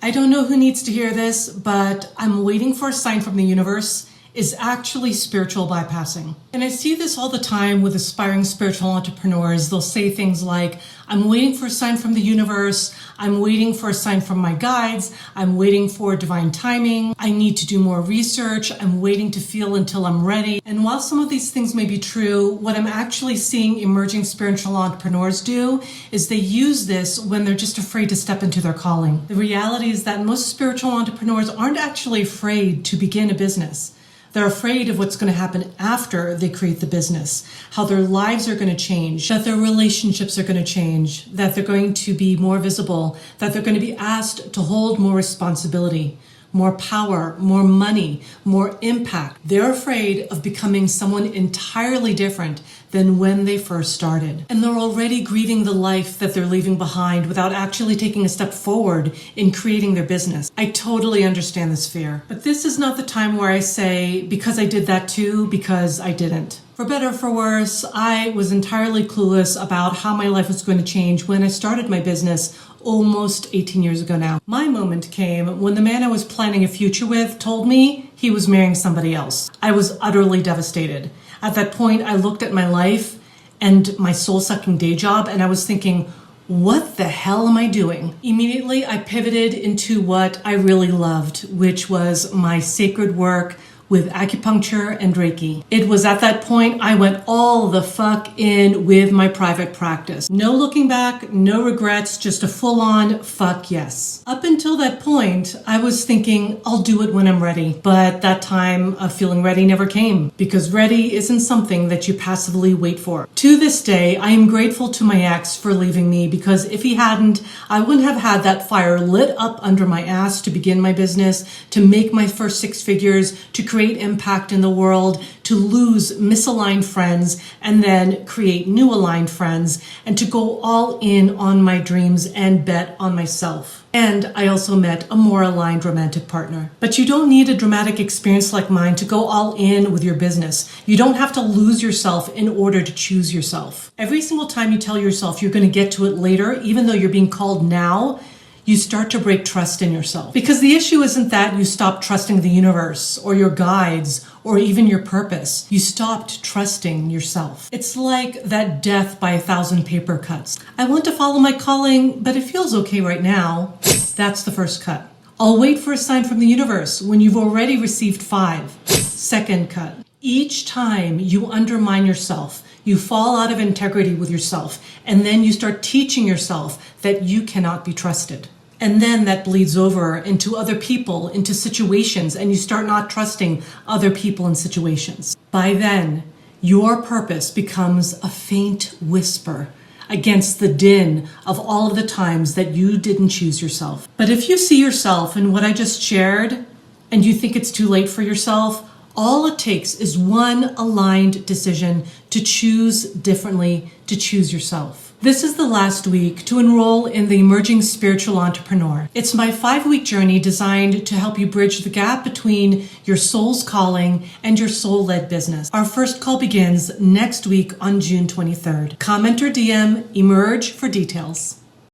I don't know who needs to hear this, but I'm waiting for a sign from the universe is actually spiritual bypassing. And I see this all the time with aspiring spiritual entrepreneurs. They'll say things like, I'm waiting for a sign from the universe. I'm waiting for a sign from my guides. I'm waiting for divine timing. I need to do more research. I'm waiting to feel until I'm ready. And while some of these things may be true, what I'm actually seeing emerging spiritual entrepreneurs do is they use this when they're just afraid to step into their calling. The reality is that most spiritual entrepreneurs aren't actually afraid to begin a business. They're afraid of what's going to happen after they create the business, how their lives are going to change, that their relationships are going to change, that they're going to be more visible, that they're going to be asked to hold more responsibility, more power, more money, more impact. They're afraid of becoming someone entirely different than when they first started. And they're already grieving the life that they're leaving behind without actually taking a step forward in creating their business. I totally understand this fear. But this is not the time where I say, because I did that too, because I didn't. For better or for worse, I was entirely clueless about how my life was going to change when I started my business almost 18 years ago now. My moment came when the man I was planning a future with told me he was marrying somebody else. I was utterly devastated. At that point, I looked at my life and my soul-sucking day job, and I was thinking, what the hell am I doing? Immediately, I pivoted into what I really loved, which was my sacred work with acupuncture and Reiki. It was at that point I went all the fuck in with my private practice. No looking back, no regrets, just a full-on fuck yes. Up until that point, I was thinking I'll do it when I'm ready. But that time of feeling ready never came, because ready isn't something that you passively wait for. To this day, I am grateful to my ex for leaving me, because if he hadn't, I wouldn't have had that fire lit up under my ass to begin my business, to make my first six figures, to create impact in the world, to lose misaligned friends and then create new aligned friends, and to go all in on my dreams and bet on myself. And I also met a more aligned romantic partner. But you don't need a dramatic experience like mine to go all in with your business. You don't have to lose yourself in order to choose yourself. Every single time you tell yourself you're going to get to it later, even though you're being called now, you start to break trust in yourself. Because the issue isn't that you stopped trusting the universe or your guides or even your purpose. You stopped trusting yourself. It's like that death by 1,000 paper cuts. I want to follow my calling, but it feels okay right now. That's the first cut. I'll wait for a sign from the universe when you've already received 5. Second cut. Each time you undermine yourself, you fall out of integrity with yourself, and then you start teaching yourself that you cannot be trusted. And then that bleeds over into other people, into situations, and you start not trusting other people and situations. By then, your purpose becomes a faint whisper against the din of all of the times that you didn't choose yourself. But if you see yourself in what I just shared, and you think it's too late for yourself, all it takes is one aligned decision to choose differently, to choose yourself. This is the last week to enroll in the Emerging Spiritual Entrepreneur. It's my 5-week journey designed to help you bridge the gap between your soul's calling and your soul-led business. Our first call begins next week on June 23rd. Comment or DM Emerge for details.